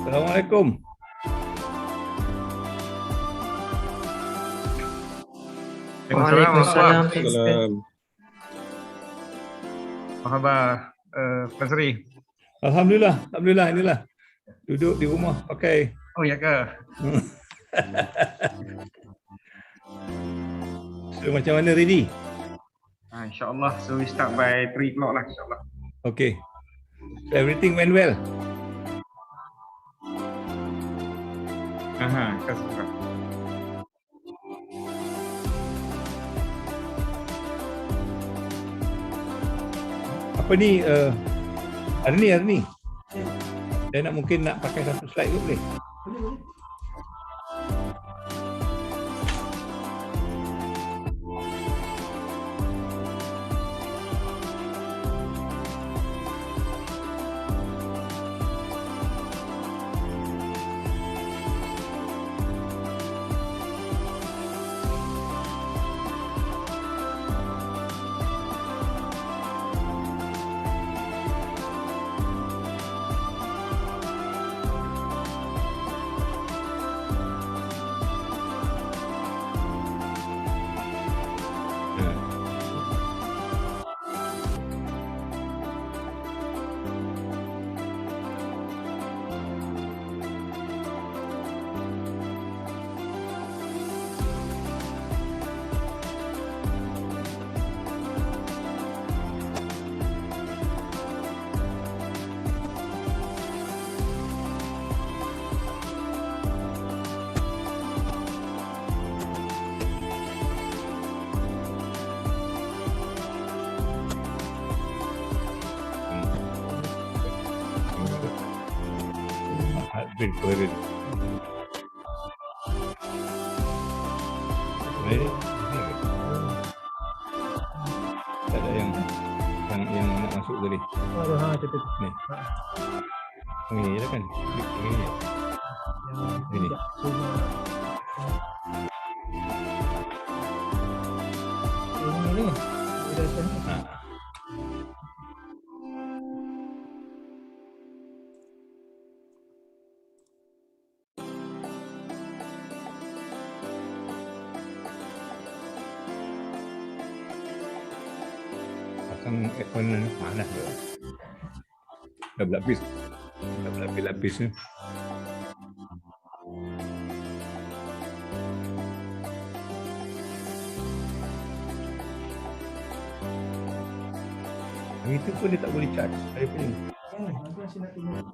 Assalamualaikum. Waalaikumsalam. Salam. Apa khabar, Fazri? Alhamdulillah, alhamdulillah, inilah duduk di rumah pakai. Oh ya ke? So, macam mana ready? InsyaAllah, so we start by 3 o'clock lah, insyaAllah. Okay. So everything went well. Kasih. Apa ni? Hari ni. Saya mungkin nak pakai satu slide ke boleh? Ready? Tak ada yang nak masuk tadi. Ni. Ini je kan? Ini je. Ini. Aircon ni panas ke? Dah berlapis. Dah berlapis ni. Yang itu pun dia tak boleh charge. Saya pun. Nanti masih nak tengok.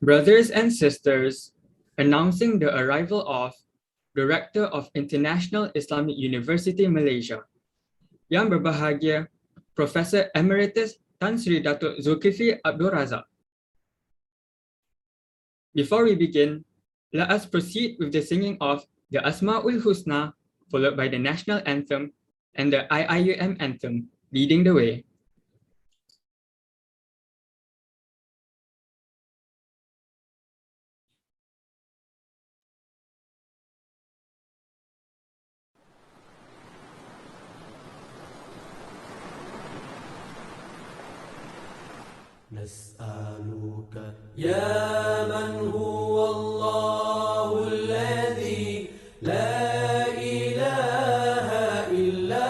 Brothers and sisters, announcing the arrival of Director of International Islamic University Malaysia, Yang Berbahagia Professor Emeritus Tan Sri Datuk Zulkifli Abdul Razak. Before we begin, let us proceed with the singing of the Asma'ul Husna, followed by the National Anthem and the IIUM Anthem, leading the way. نسألك يا من هو الله الذي لا إله إلا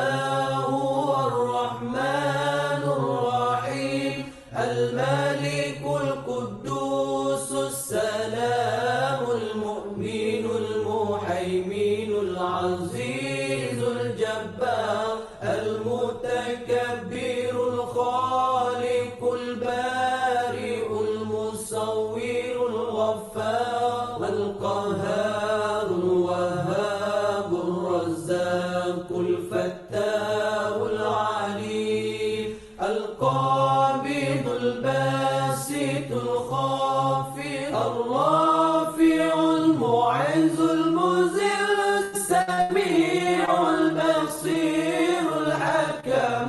هو الرحمن الرحيم الملك القدوس السلام المؤمن المهيمن العزيز الجبار المتكبر الخالق البارئ المصور الغفار القهار الوهاب الرزاق الفتاح العليم القابض الباسط الخافض الرافع المعز المذل السميع البصير الحكم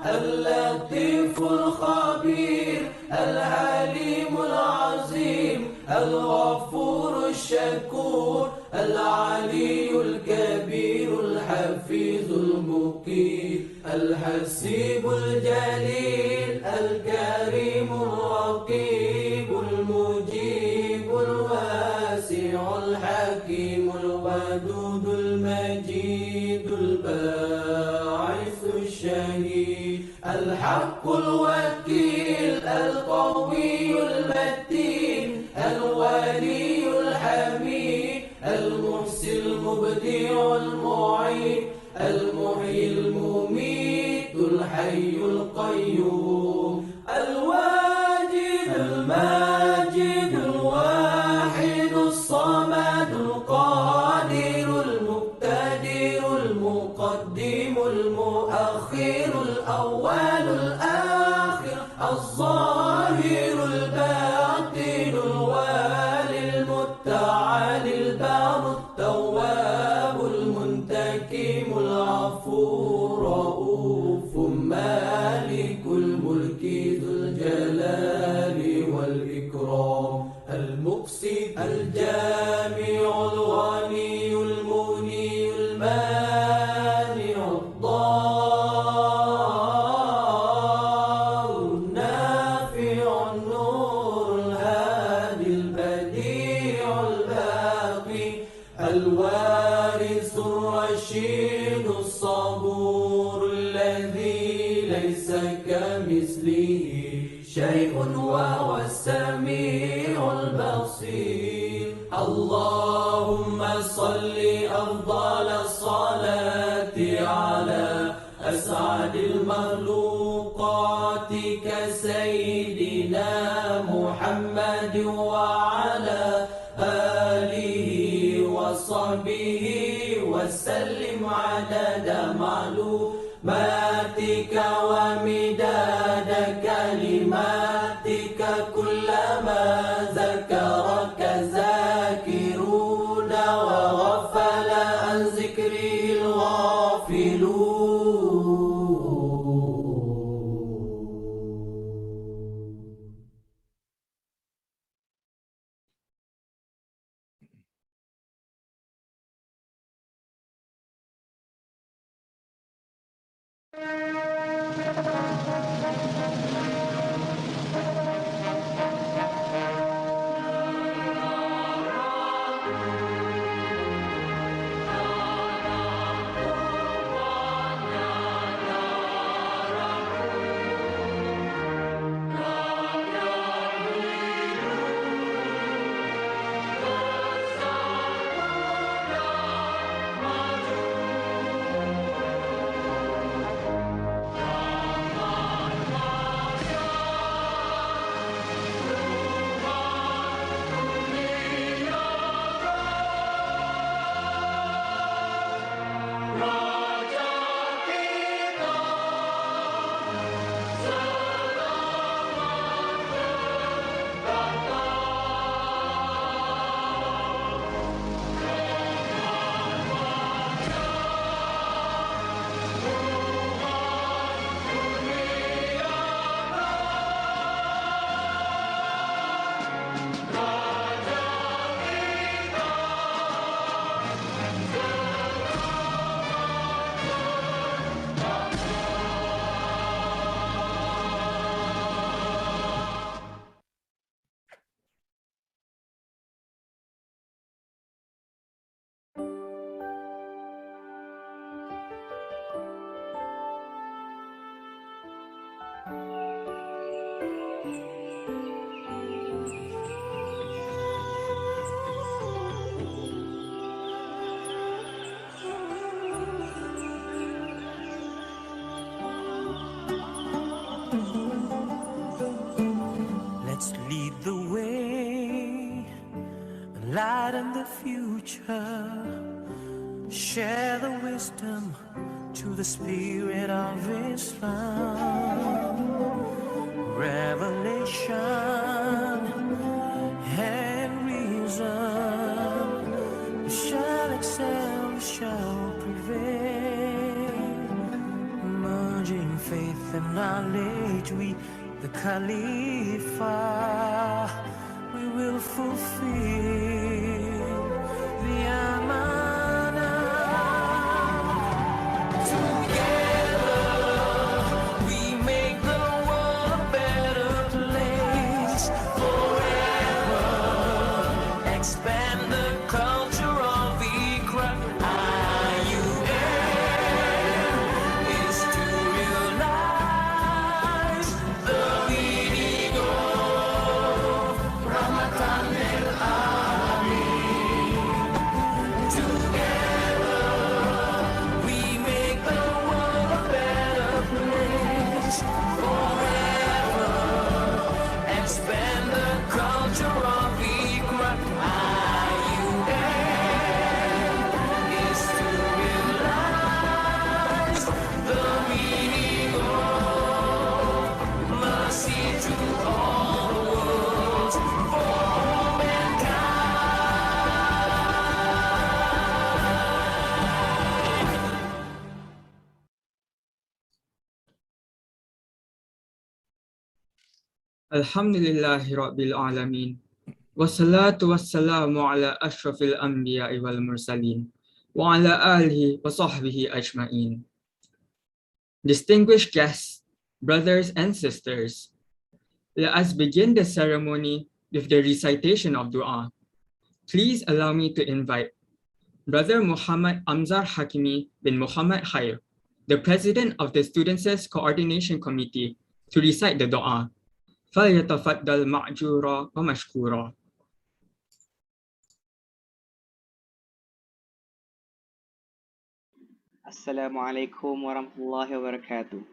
اللطيف الخبير الحليم العظيم الغفور الشكور العلي الكبير الحفيظ المقيت الحسيب الجليل الكريم الرقيب المجيب الواسع الحكيم الودود المجيد الباعث الشهيد الحق الوكيل القوي المتين الولي الحميد المحسن المبدع المعيد المحيي المميت الحي القيوم الواجد الماجد الواحد الصمد القادر المقتدر المقدم المؤخر الأول الآخر الظاهر الباطن الوالي المتعالي البار التواب المنتقم العفو الرؤوف مالك الملك ذو الجلال والإكرام المقسط الجامع الغني المغني المانع الضار النافع النور الهادي البديع الباقي الوارث الرشيد الصبور الذي ليس كمثله شيء وهو السميع البصير اللهم صل أفضل الصلاة على أسعد المخلوقات كسيدنا محمد وعلى آله وصحبه وسلم عدد معلوماتك ومداد كلماتك كلما ذكرك الذاكرون وغفل عن ذكره الغافلون. Let's lead the way, lighten the future, share the wisdom to the spirit of Islam. Revelation and reason shall excel, shall prevail. Merging faith and knowledge, we the Khalifa, we will fulfill the amanah. Together we make the world a better place. Forever expand the culture of Iqra. IUN is to realize the meaning of Ramadan al-Amin. Together we make the world a better place. Forever expand the culture of Iqra. IUN is to realize the meaning of mercy to all the worlds for mankind. Alhamdulillahi Rabbil Alamin. Wassalatu wassalamu ala ashrafil anbiya'i wal mursalin. Wa ala alihi wa sahbihi ajma'in. Distinguished guests, brothers and sisters, let us begin the ceremony with the recitation of dua. Please allow me to invite Brother Muhammad Amzar Hakimi bin Muhammad Khair, the President of the Students' Coordination Committee, to recite the dua. فَلْيَتَفَضَّلْ مَأْجُورًا وَمَشْكُورًا. Assalamualaikum warahmatullahi wabarakatuh.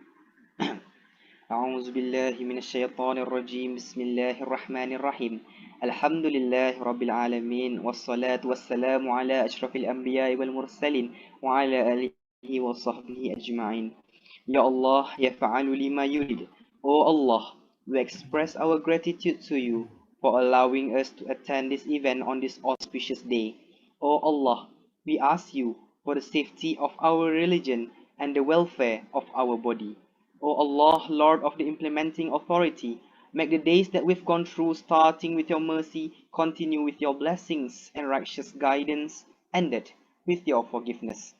أعوذ بالله من الشيطان الرجيم بسم الله الرحمن الرحيم الحمد لله رب العالمين والصلاة والسلام على أشرف الأنبياء والمرسلين وعلى آله وصحبه أجمعين. Ya Allah, yaf'alu lima yurid. O Allah, we express our gratitude to you for allowing us to attend this event on this auspicious day. O Allah, we ask you for the safety of our religion and the welfare of our body. O Allah, Lord of the implementing authority, make the days that we've gone through, starting with your mercy, continue with your blessings and righteous guidance, ended with your forgiveness.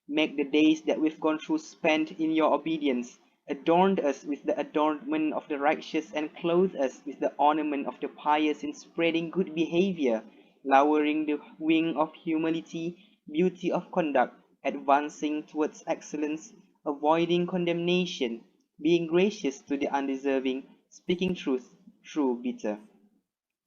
Make the days that we've gone through spent in your obedience, adorned us with the adornment of the righteous, and clothed us with the ornament of the pious in spreading good behavior, lowering the wing of humility, beauty of conduct, advancing towards excellence, avoiding condemnation, being gracious to the undeserving, speaking truth through bitter.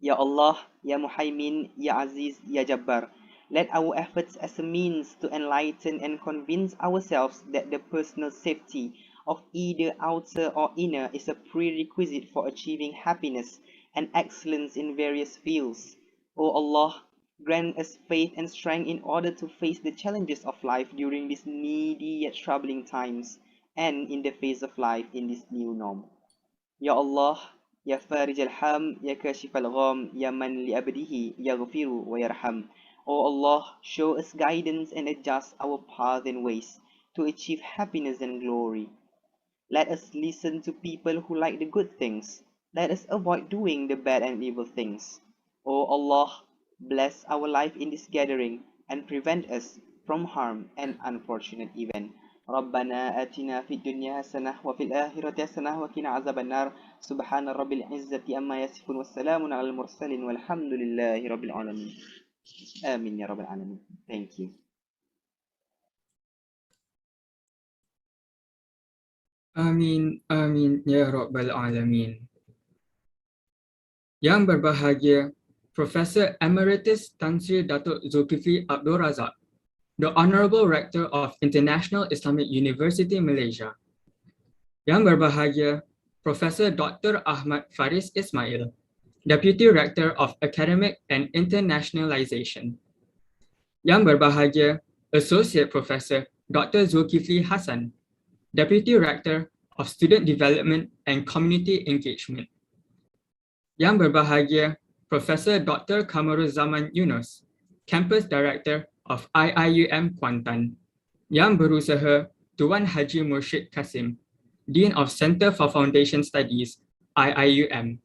Ya Allah, Ya Muhaimin, Ya Aziz, Ya Jabbar, let our efforts as a means to enlighten and convince ourselves that the personal safety of either outer or inner is a prerequisite for achieving happiness and excellence in various fields. O Allah, grant us faith and strength in order to face the challenges of life during these needy yet troubling times, and in the face of life in this new norm. Ya Allah, Ya Farij al-Ham, Ya Kashif al-Gham, Ya Man li-abdihi, Yaghfiru wa Yarham. O Allah, show us guidance and adjust our path and ways to achieve happiness and glory. Let us listen to people who like the good things. Let us avoid doing the bad and evil things. O Allah, bless our life in this gathering and prevent us from harm and unfortunate event. ربنا آتنا في الدنيا حسنة وفي الآخرة حسنة وقنا عذاب النار سبحان رب العزة أما يصفون والسلام على المرسلين والحمد لله رب العالمين آمين يا رب العالمين. Thank you. Amin, amin, ya Rabbal Alamin. Yang berbahagia, Professor Emeritus Tan Sri Datuk Zulkifli Abdul Razak, the Honorable Rector of International Islamic University Malaysia. Yang berbahagia, Professor Dr. Ahmad Faris Ismail, Deputy Rector of Academic and Internationalization. Yang berbahagia, Associate Professor Dr. Zulkifli Hassan, Deputy Rector of Student Development and Community Engagement. Yang berbahagia, Professor Dr. Kamaruzzaman Yunus, Campus Director of IIUM Kuantan. Yang berusaha, Tuan Haji Murshid Kasim, Dean of Center for Foundation Studies, IIUM.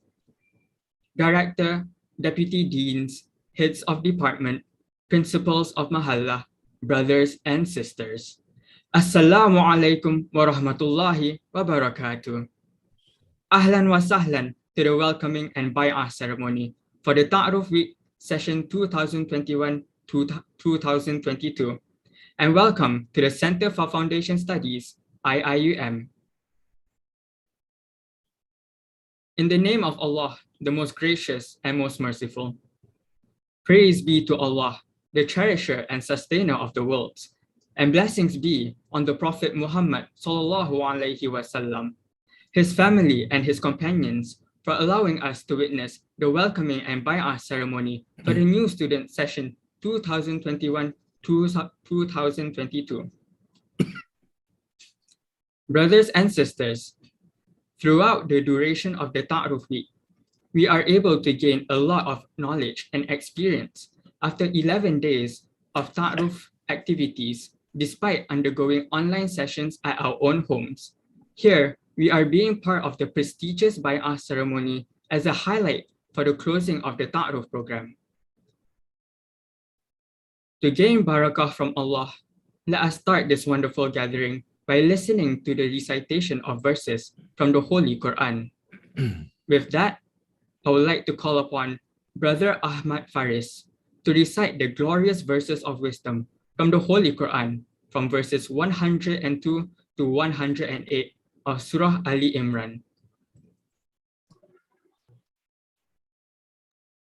Director, Deputy Deans, Heads of Department, Principals of Mahalla, Brothers and Sisters. Assalamualaikum warahmatullahi wabarakatuh. Ahlan wa sahlan to the welcoming and Baiah ceremony for the Ta'aruf Week session 2021-2022, and welcome to the Center for Foundation Studies, IIUM. In the name of Allah, the most gracious and most merciful. Praise be to Allah, the cherisher and sustainer of the worlds, and blessings be on the Prophet Muhammad sallallahu alaihi wasallam, his family and his companions, for allowing us to witness the welcoming and Bai'ah ceremony for the new student session 2021-2022. Brothers and sisters, throughout the duration of the Ta'aruf Week, we are able to gain a lot of knowledge and experience after 11 days of Ta'aruf activities, despite undergoing online sessions at our own homes. Here, we are being part of the prestigious Bai'ah ceremony as a highlight for the closing of the Ta'aruf program. To gain barakah from Allah, let us start this wonderful gathering by listening to the recitation of verses from the Holy Quran. With that, I would like to call upon Brother Ahmad Faris to recite the glorious verses of wisdom from the Holy Quran, from verses 102 to 108 of Surah Ali Imran.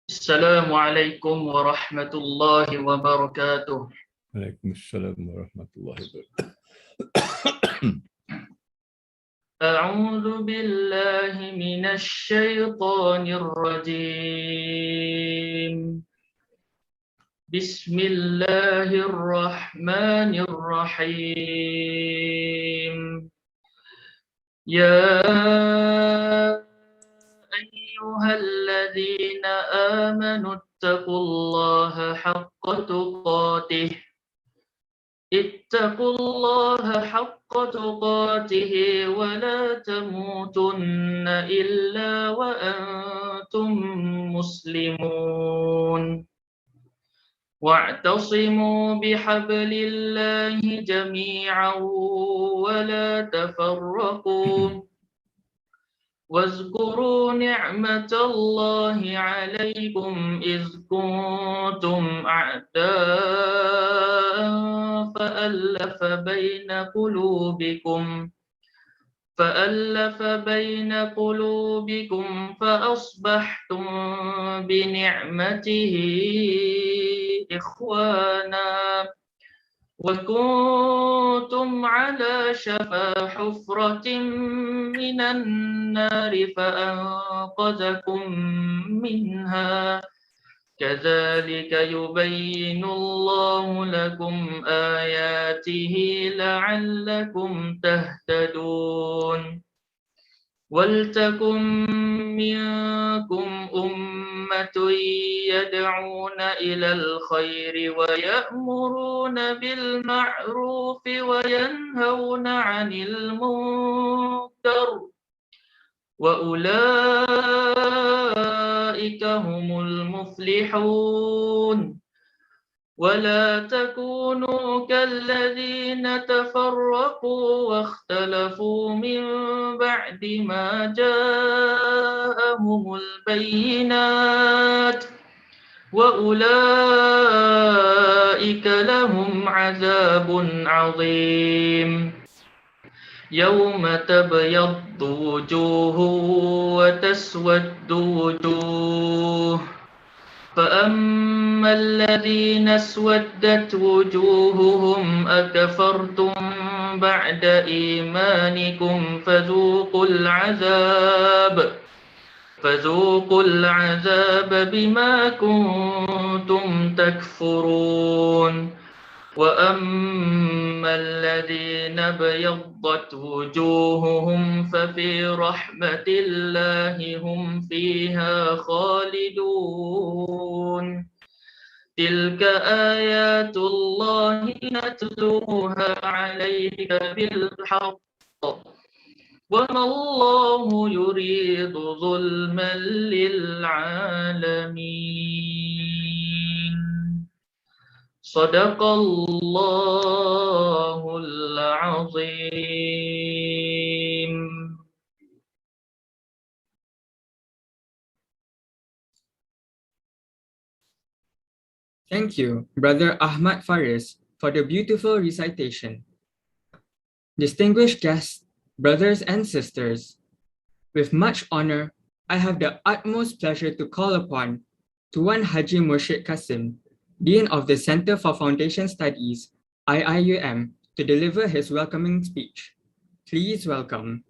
Assalamualaikum warahmatullahi wabarakatuh. Waalaikumsalam warahmatullahi wabarakatuh. أعوذ بالله من الشيطان الرجيم. بسم الله الرحمن الرحيم. يا أيها الذين آمنوا اتقوا الله حق تقاته ولا تموتن إلا وأنتم مسلمون. واعتصموا بحبل الله جميعا ولا تفرقوا واذكروا نعمة الله عليكم إذ كنتم أعداء فألف بين قلوبكم فأصبحتم بنعمته إخوانا وكنتم على شفا حفرة من النار فأنقذكم منها كذلك يبين الله لكم آياته لعلكم تهتدون. ولتكن منكم أمة يدعون إلى الخير ويأمرون بالمعروف وينهون عن المنكر وأولئك هم المفلحون. ولا تكونوا كالذين تفرقوا واختلفوا من بعد ما جاءهم البينات وأولئك لهم عذاب عظيم. يوم تبيض وجوه وتسود وجوه فأما الذين اسودت وجوههم أكفرتم بعد إيمانكم فذوقوا العذاب بما كنتم تكفرون. وأما الذين ابيضت وجوههم ففي رحمة الله هم فيها خالدون. تلك آيات الله نتلوها عليك بالحق وما الله يريد ظلما للعالمين. صدق الله العظيم. Thank you, Brother Ahmad Faris, for the beautiful recitation. Distinguished guests, brothers and sisters, with much honor, I have the utmost pleasure to call upon Tuan Haji Murshid Kasim, Dean of the Center for Foundation Studies, IIUM, to deliver his welcoming speech. Please welcome.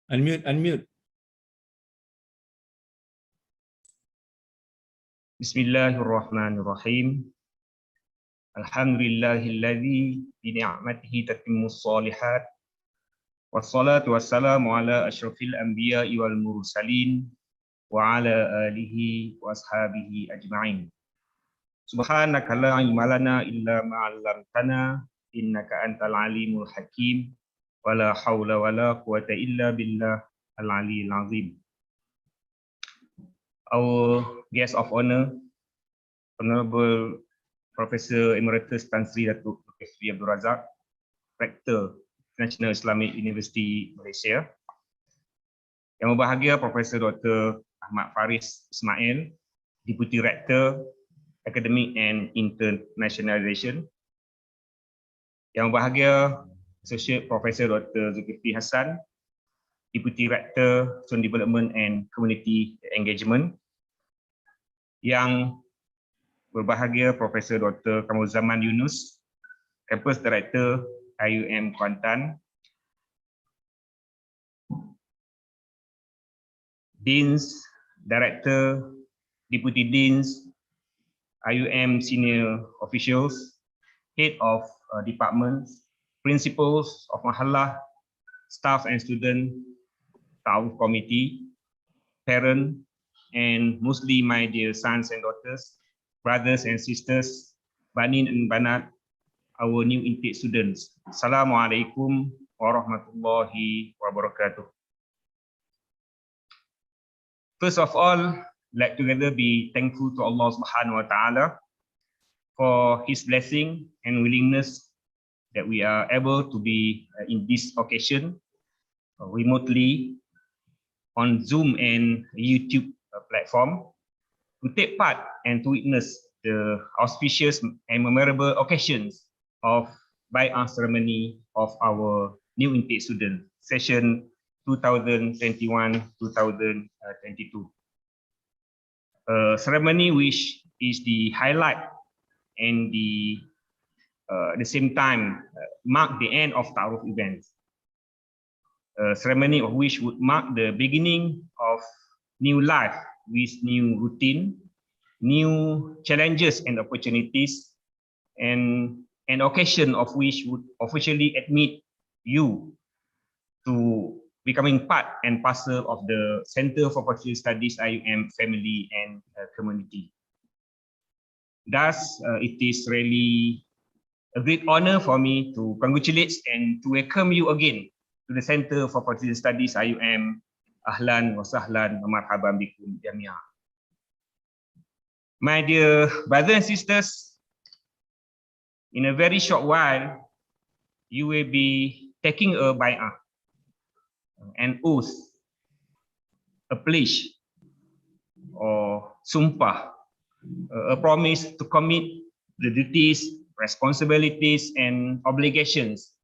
Unmute. Bismillahirrahmanirrahim. Alhamdulillahilladzi bi ni'matihi tatimmus shalihat. Wassalatu wassalamu ala asyrafil anbiya'i wal mursalin wa ala alihi wa ashabihi ajma'in. Subhanaka la ilma lana illa ma 'allamtana innaka antal alimul hakim. Wala haula wala quwata illa billah al-aliyyil azim. Our guest of honor, Honorable Professor Emeritus Tan Sri Datuk Dr. Sri Abdul Razak, Rector National Islamic University Malaysia. Yang berbahagia Profesor Dr. Ahmad Faris Ismail, Deputy Rector, Academic and Internationalization. Yang berbahagia Associate Professor Dr. Zulkifli Hassan, Deputy Rector, Student Development and Community Engagement. Yang berbahagia Profesor Dr. Kamruzaman Yunus, Campus Director IUM Kuantan. Deans, Director, Deputy Deans, IUM Senior Officials, Head of Departments, Principals of Mahallah, Staff and Student, Ta'awuf Committee, Parent, and mostly my dear sons and daughters, brothers and sisters, Banin and Banat, our new intake students. Assalamualaikum warahmatullahi wabarakatuh. First of all, let together be thankful to Allah Subhanahu wa Ta'ala for His blessing and willingness that we are able to be in this occasion remotely on Zoom and YouTube platform to take part and to witness the auspicious and memorable occasions of Baiah ceremony of our new intake student session 2021-2022. Ceremony which is the highlight and the same time mark the end of Ta'aruf events. Ceremony of which would mark the beginning of new life with new routine, new challenges and opportunities, and an occasion of which would officially admit you to becoming part and parcel of the Center for Positive Studies IUM family and community. Thus, it is really a great honor for me to congratulate and to welcome you again to the Center for Positive Studies IUM. Ahlan wa sahlan wa marhaban bikum jami'an. My dear brothers and sisters, in a very short while, you will be taking a bai'ah, an oath, a pledge, or sumpah, a promise to commit the duties, responsibilities, and obligations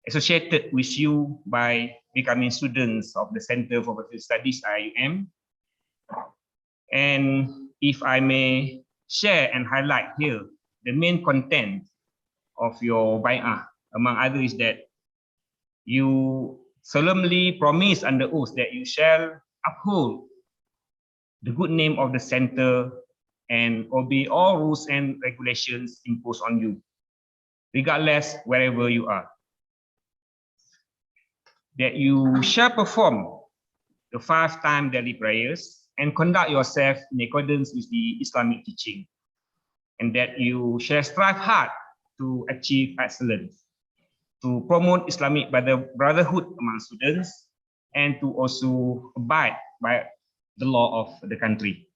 associated with you by becoming students of the Center for Positive Studies IUM. And if I may share and highlight here the main content of your bai'ah, among others, is that you solemnly promise under oath that you shall uphold the good name of the center and obey all rules and regulations imposed on you, regardless wherever you are. That you shall perform the 5-time daily prayers and conduct yourself in accordance with the Islamic teaching, and that you shall strive hard to achieve excellence, to promote Islamic brotherhood among students, and to also abide by the law of the country.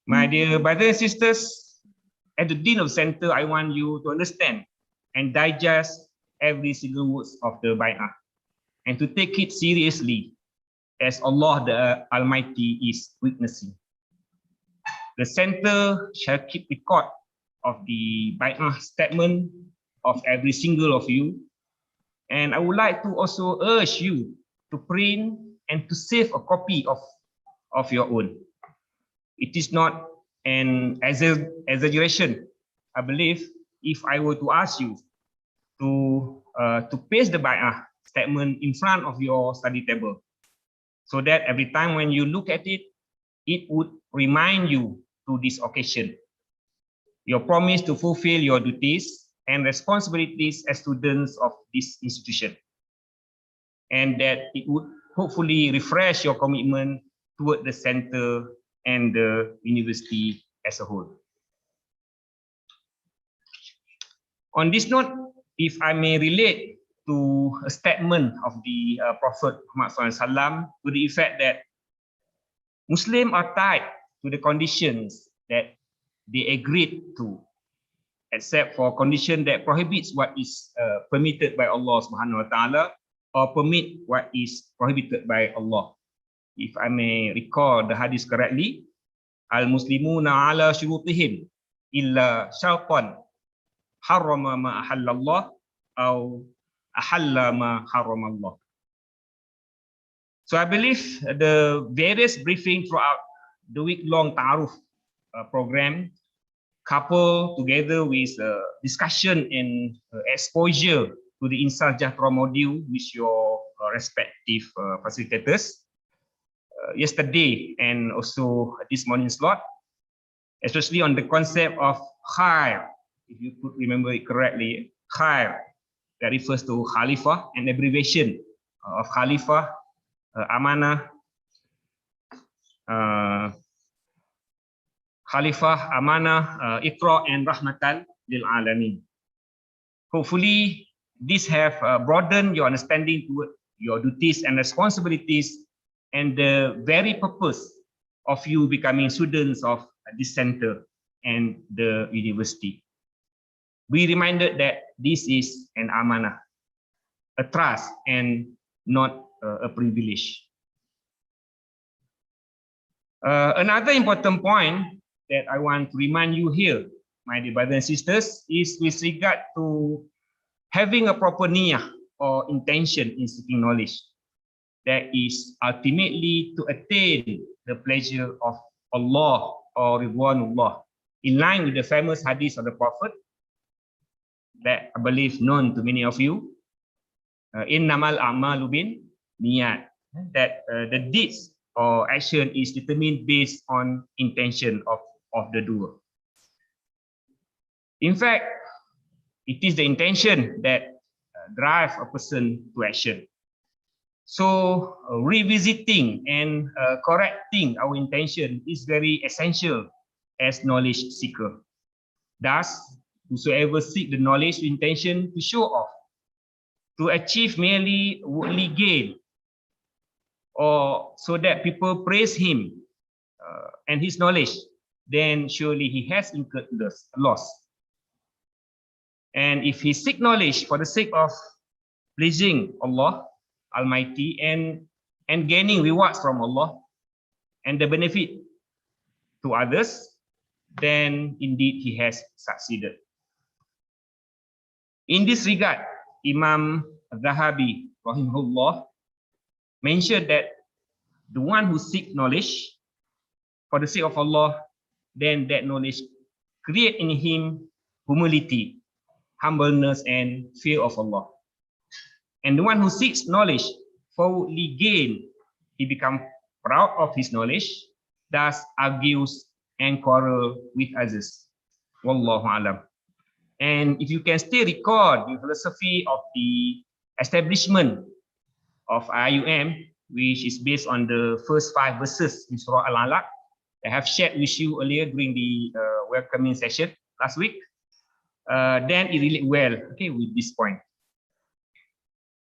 My dear brothers and sisters, at the Dean of Center, I want you to understand and digest every single words of the bai'ah and to take it seriously as Allah the Almighty is witnessing. The center shall keep record of the bai'ah statement of every single of you, and I would like to also urge you to print and to save a copy of your own. It is not an exaggeration, I believe, if I were to ask you to paste the bai'ah statement in front of your study table, so that every time when you look at it, it would remind you to this occasion, your promise to fulfill your duties and responsibilities as students of this institution, and that it would hopefully refresh your commitment toward the center and the university as a whole. On this note, if I may relate to a statement of the Prophet Muhammad SAW to the effect that Muslims are tied to the conditions that they agreed to, except for condition that prohibits what is permitted by Allah Subhanahu wa Ta'ala or permit what is prohibited by Allah. if I may recall the hadith correctly, al-muslimuna ala syurutihim illa syartan harrama ma ahallallah atau ahalla ma haramallah. So I believe the various briefing throughout the week-long Ta'aruf program, coupled together with discussion and exposure to the Insal Jahtera module with your respective facilitators yesterday and also this morning slot, especially on the concept of khair, if you could remember it correctly, khair, that refers to Khalifah, an abbreviation of Khalifah, amanah, Khalifah, amanah, iqra, and rahmatan lil alamin. Hopefully, this have broadened your understanding toward your duties and responsibilities and the very purpose of you becoming students of this center and the university. Be reminded that this is an amanah, a trust, and not a privilege. Another important point that I want to remind you here, my dear brothers and sisters, is with regard to having a proper niyyah or intention in seeking knowledge that is ultimately to attain the pleasure of Allah or Ridwanullah, in line with the famous hadith of the Prophet that I believe known to many of you, innamal a'malu bin niyat, that the deeds or action is determined based on intention of the doer. In fact, it is the intention that drives a person to action. So revisiting and correcting our intention is very essential as knowledge seeker. Thus, whosoever seek the knowledge with intention to show off, to achieve merely worldly gain, or so that people praise him and his knowledge, then surely he has incurred loss. And if he seek knowledge for the sake of pleasing Allah Almighty and gaining rewards from Allah and the benefit to others, then indeed he has succeeded. In this regard, Imam Zahabi rahimahullah mentioned that the one who seeks knowledge for the sake of Allah, then that knowledge create in him humility, humbleness, and fear of Allah. And the one who seeks knowledge for worldly gain, he becomes proud of his knowledge, thus argues and quarrel with others. Wallahu alam. And if you can still recall the philosophy of the establishment of IUM, which is based on the first 5 verses in Surah Al-Alaq, I have shared with you earlier during the welcoming session last week, then it relates well, okay, with this point.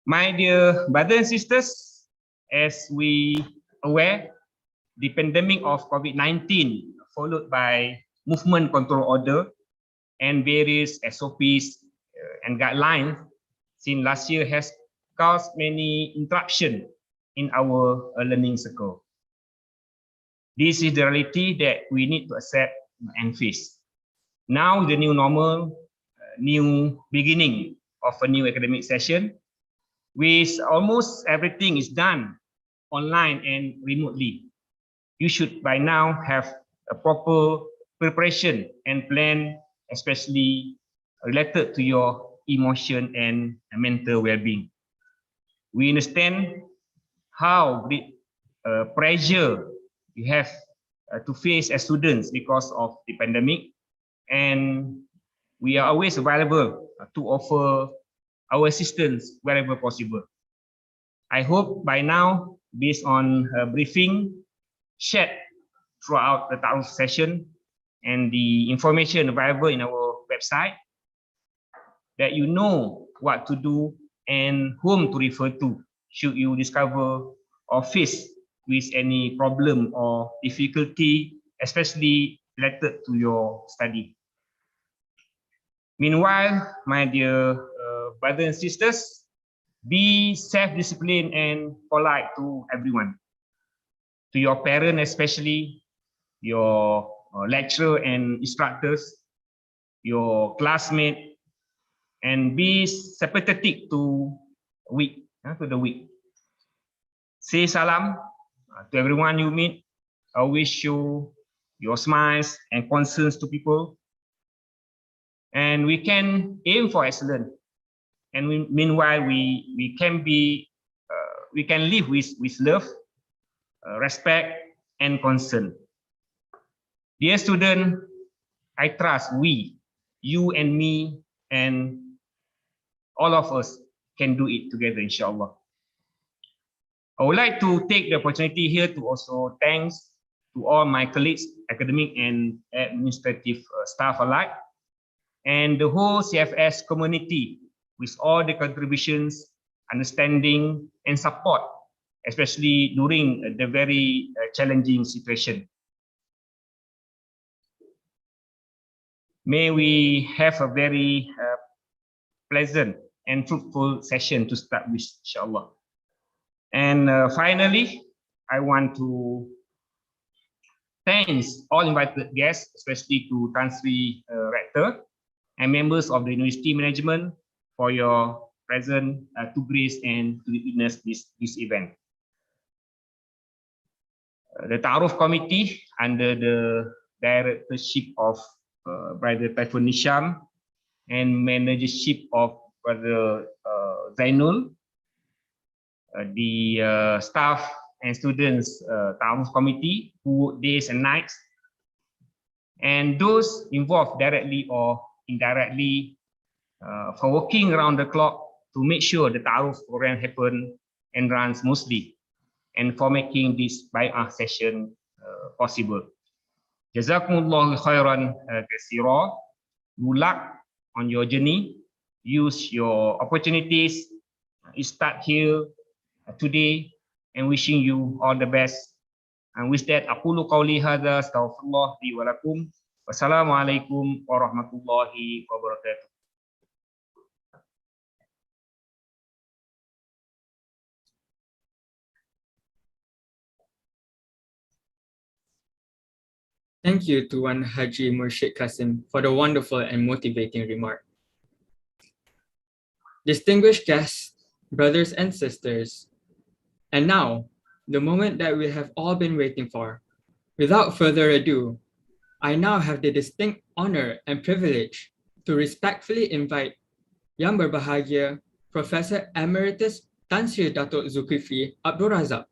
My dear brothers and sisters, as we aware, the pandemic of COVID-19 followed by movement control order and various SOPs and guidelines since last year has caused many interruption in our learning circle. This is the reality that we need to accept and face. Now, the new normal, new beginning of a new academic session, with almost everything is done online and remotely. You should by now have a proper preparation and plan, especially related to your emotion and mental well-being. We understand how great pressure you have to face as students because of the pandemic, and we are always available to offer our assistance wherever possible. I hope by now, based on a briefing shared throughout the Ta'aruf session and the information available in our website, that you know what to do and whom to refer to should you discover or face with any problem or difficulty, especially related to your study. Meanwhile, my dear brothers and sisters, be self-disciplined and polite to everyone. to your parents, especially your lecturer and instructors, your classmates, and be sympathetic to the weak. Say salam to everyone you meet. I wish you your smiles and concerns to people, and we can aim for excellence. And meanwhile, we can live with love, respect, and concern. Dear student, I trust you and me, and all of us can do it together, inshallah. I would like to take the opportunity here to also thanks to all my colleagues, academic and administrative staff alike, and the whole CFS community with all the contributions, understanding, and support, especially during the very challenging situation. May we have a very pleasant and fruitful session to start with, inshallah. And finally, I want to thank all invited guests, especially to Tan-Sri Rector and members of the university management for your presence to grace and to witness this event. The Ta'aruf Committee, under the directorship of Brother Taifun Nisham and managership of Brother Zainul, the staff and students Ta'aruf Committee who work days and nights, and those involved directly or indirectly for working around the clock to make sure the Ta'aruf program happen and run smoothly, and for making this Baiah session possible. Jazakumullahu khairan katsira. Good luck on your journey. Use your opportunities. You start here today, and wishing you all the best. And with that, aqulu qawli hadza astaghfirullah li wa lakum. Wassalamualaikum warahmatullahi wabarakatuh. Thank you to Wan Haji Murshid Kasim for the wonderful and motivating remark. Distinguished guests, brothers and sisters, and now, the moment that we have all been waiting for. Without further ado, I now have the distinct honor and privilege to respectfully invite Yang Berbahagia Professor Emeritus Tan Sri Datuk Zulkifli Abdul Razak,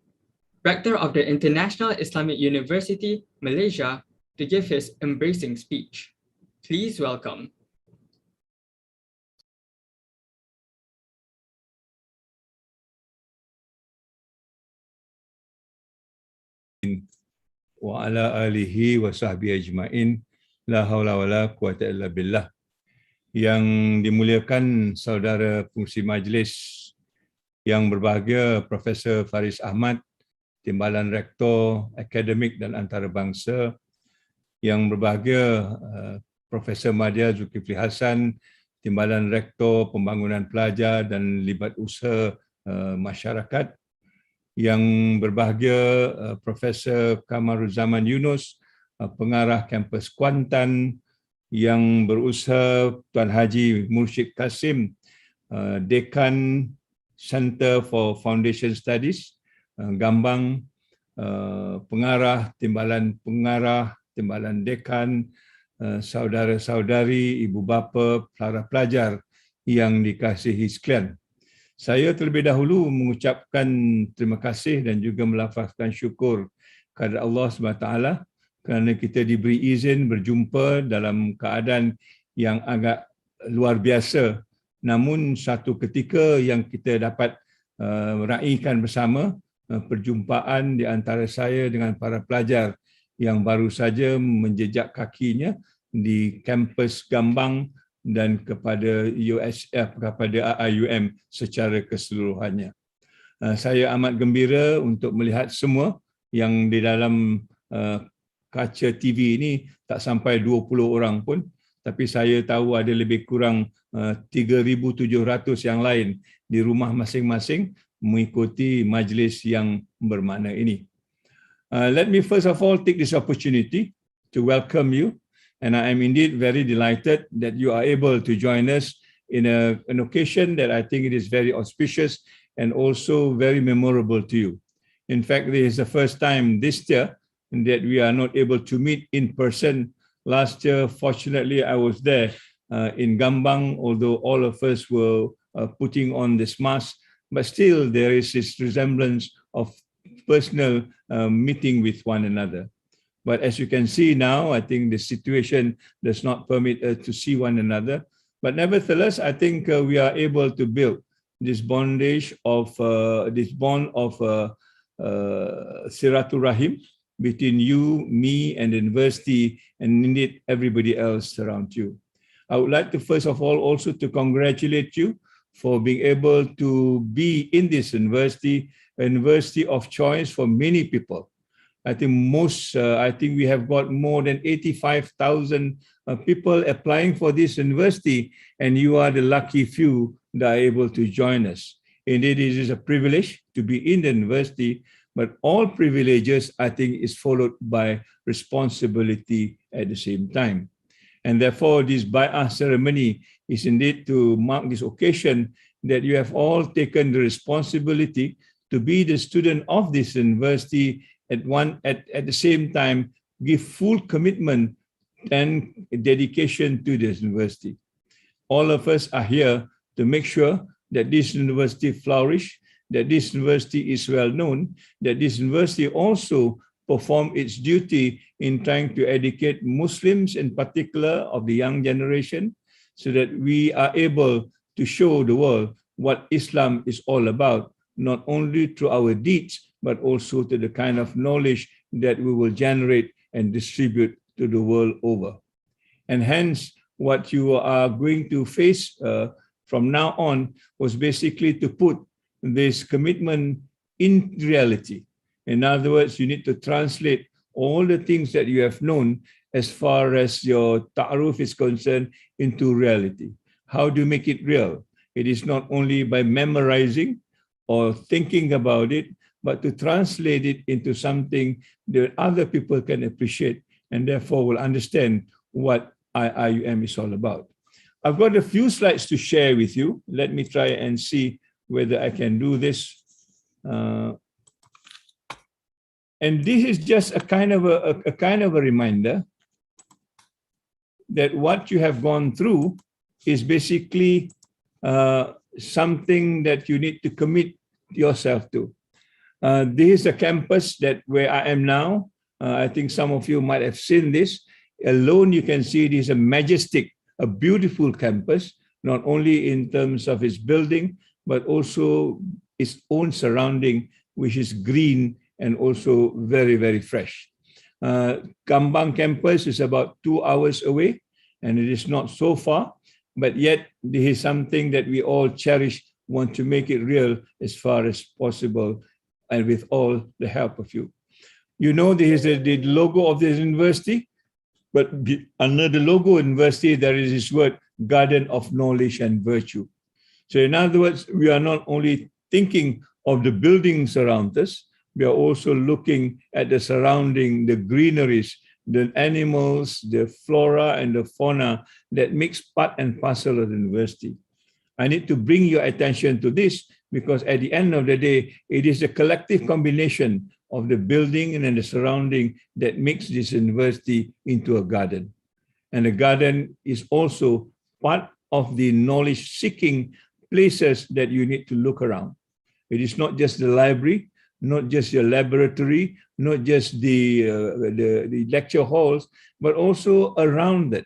Rector of the International Islamic University, Malaysia, to give his embracing speech. Please welcome. Wa ala alihi wa sahbihi ajma'in, la haula wa la quwata illa billah. Yang dimuliakan saudara pengurusi majlis, yang berbahagia Profesor Faris Ahmad, Timbalan Rektor Akademik dan Antarabangsa, yang berbahagia Profesor Madya Zulkifli Hasan, Timbalan Rektor Pembangunan Pelajar dan Libat Usaha Masyarakat, yang berbahagia Profesor Kamaruzzaman Yunus, Pengarah Kampus Kuantan, yang berusaha Tuan Haji Murshid Kasim, Dekan Center for Foundation Studies, Gambang, Pengarah, Timbalan Dekan, saudara-saudari, ibu bapa, para pelajar yang dikasihi sekalian. Saya terlebih dahulu mengucapkan terima kasih dan juga melafazkan syukur kepada Allah SWT kerana kita diberi izin berjumpa dalam keadaan yang agak luar biasa. Namun satu ketika yang kita dapat raikan bersama perjumpaan di antara saya dengan para pelajar yang baru saja menjejak kakinya di kampus Gambang dan kepada kepada IUM secara keseluruhannya. Saya amat gembira untuk melihat semua yang di dalam kaca TV ini tak sampai 20 orang pun, tapi saya tahu ada lebih kurang 3,700 yang lain di rumah masing-masing mengikuti majlis yang bermakna ini. Let me first of all take this opportunity to welcome you. And I am indeed very delighted that you are able to join us in an occasion that I think it is very auspicious and also very memorable to you. In fact, this is the first time this year that we are not able to meet in person. Last year, fortunately, I was there in Gambang, although all of us were putting on this mask, but still there is this resemblance of personal meeting with one another. But as you can see now, I think the situation does not permit us to see one another. But nevertheless, I think we are able to build this bondage of this bond of Siraturahim between you, me, and the university, and indeed everybody else around you. I would like to first of all also to congratulate you for being able to be in this university, a university of choice for many people. I think we have got more than 85,000 people applying for this university, and you are the lucky few that are able to join us. Indeed, it is a privilege to be in the university, but all privileges, I think, is followed by responsibility at the same time. And therefore, this Baiah ceremony is indeed to mark this occasion that you have all taken the responsibility to be the student of this university at the same time, give full commitment and dedication to this university. All of us are here to make sure that this university flourish, that this university is well known, that this university also perform its duty in trying to educate Muslims, in particular of the young generation, so that we are able to show the world what Islam is all about, not only through our deeds, but also to the kind of knowledge that we will generate and distribute to the world over. And hence, what you are going to face from now on was basically to put this commitment in reality. In other words, you need to translate all the things that you have known as far as your ta'aruf is concerned into reality. How do you make it real? It is not only by memorizing or thinking about it, but to translate it into something that other people can appreciate and therefore will understand what IIUM is all about. I've got a few slides to share with you. Let me try and see whether I can do this. And this is just a kind of a reminder that what you have gone through is basically something that you need to commit yourself to. This is a campus where I am now. I think some of you might have seen this. Alone, you can see it is a majestic, a beautiful campus, not only in terms of its building, but also its own surrounding, which is green and also very, very fresh. Gambang campus is about 2 hours away, and it is not so far, but yet this is something that we all cherish, want to make it real as far as possible, and with all the help of you. You know, this is the logo of this university, but under the logo university, there is this word, Garden of Knowledge and Virtue. So in other words, we are not only thinking of the buildings around us, we are also looking at the surrounding, the greeneries, the animals, the flora and the fauna that makes part and parcel of the university. I need to bring your attention to this because at the end of the day, it is a collective combination of the building and the surrounding that makes this university into a garden. And the garden is also part of the knowledge-seeking places that you need to look around. It is not just the library, not just your laboratory, not just the lecture halls, but also around it.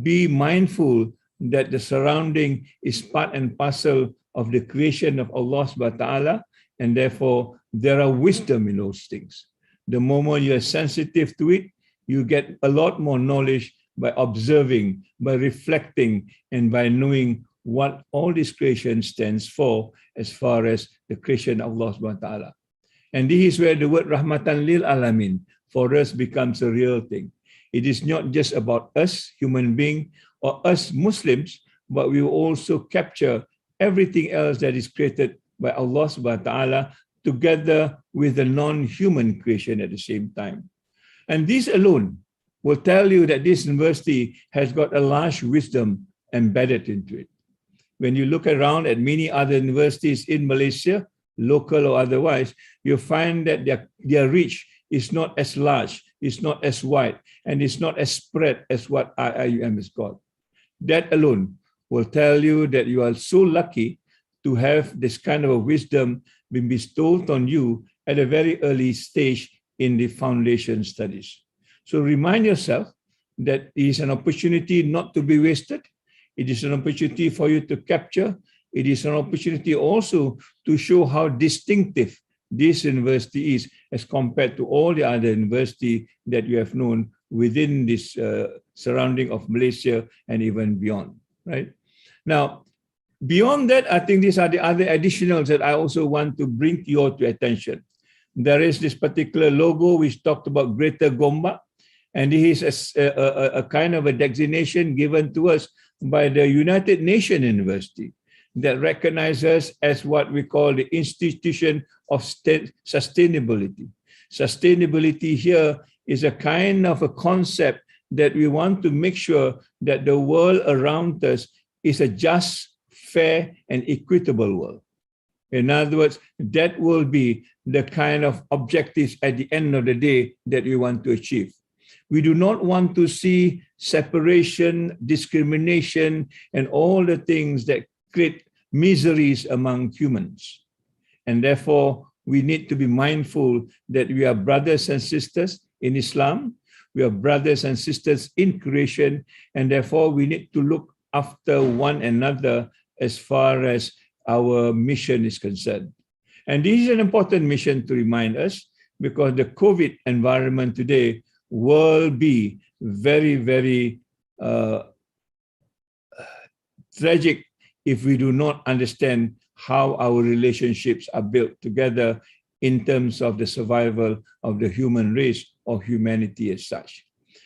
Be mindful that the surrounding is part and parcel of the creation of Allah subhanahu wa ta'ala, and therefore there are wisdom in those things. The moment you are sensitive to it, you get a lot more knowledge by observing, by reflecting, and by knowing what all this creation stands for as far as the creation of Allah subhanahu wa ta'ala. And this is where the word Rahmatan lil Alamin for us becomes a real thing. It is not just about us, human beings, or us Muslims, but we will also capture everything else that is created by Allah subhanahu wa ta'ala together with the non-human creation at the same time. And this alone will tell you that this university has got a large wisdom embedded into it. When you look around at many other universities in Malaysia, local or otherwise, you'll find that their reach is not as large, it's not as wide, and it's not as spread as what IIUM has got. That alone will tell you that you are so lucky to have this kind of a wisdom being bestowed on you at a very early stage in the foundation studies. So remind yourself that it is an opportunity not to be wasted. It is an opportunity for you to capture. It is an opportunity also to show how distinctive this university is as compared to all the other universities that you have known within this surrounding of Malaysia and even beyond, right? Now, beyond that, I think these are the other additionals that I also want to bring to your attention. There is this particular logo which talked about Greater Gombak, and this is a kind of a designation given to us by the United Nations University that recognizes as what we call the institution of sustainability. Sustainability here is a kind of a concept that we want to make sure that the world around us is a just, fair, and equitable world. In other words, that will be the kind of objectives at the end of the day that we want to achieve. We do not want to see separation, discrimination, and all the things that create miseries among humans. And therefore, we need to be mindful that we are brothers and sisters in Islam. We are brothers and sisters in creation, and therefore we need to look after one another as far as our mission is concerned. And this is an important mission to remind us, because the COVID environment today will be very, very tragic if we do not understand how our relationships are built together in terms of the survival of the human race or humanity as such.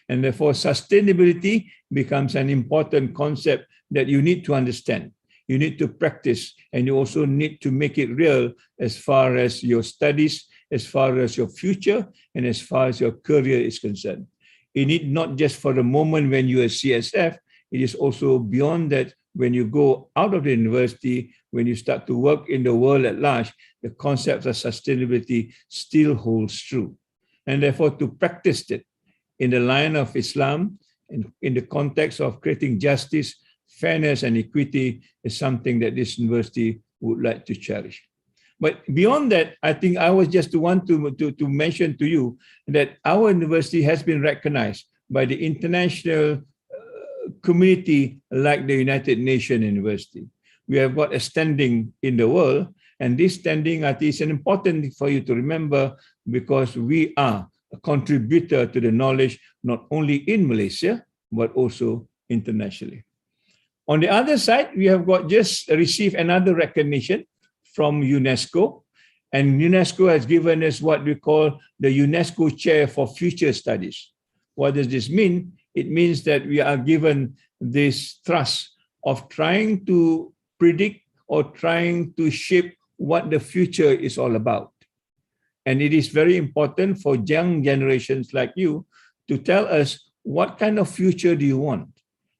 And therefore, sustainability becomes an important concept that you need to understand. You need to practice, and you also need to make it real as far as your studies, as far as your future, and as far as your career is concerned. You need not just for the moment when you are CSF, it is also beyond that when you go out of the university, when you start to work in the world at large, the concept of sustainability still holds true. And therefore, to practice it in the line of Islam, in the context of creating justice, fairness, and equity is something that this university would like to cherish. But beyond that, I think I was just want to mention to you that our university has been recognized by the international community like the United Nations University. We have got a standing in the world, and this standing, I think, is important for you to remember, because we are a contributor to the knowledge not only in Malaysia, but also internationally. On the other side, we have got just received another recognition from UNESCO, and UNESCO has given us what we call the UNESCO Chair for Future Studies. What does this mean? It means that we are given this thrust of trying to predict or trying to shape what the future is all about. And it is very important for young generations like you to tell us what kind of future do you want.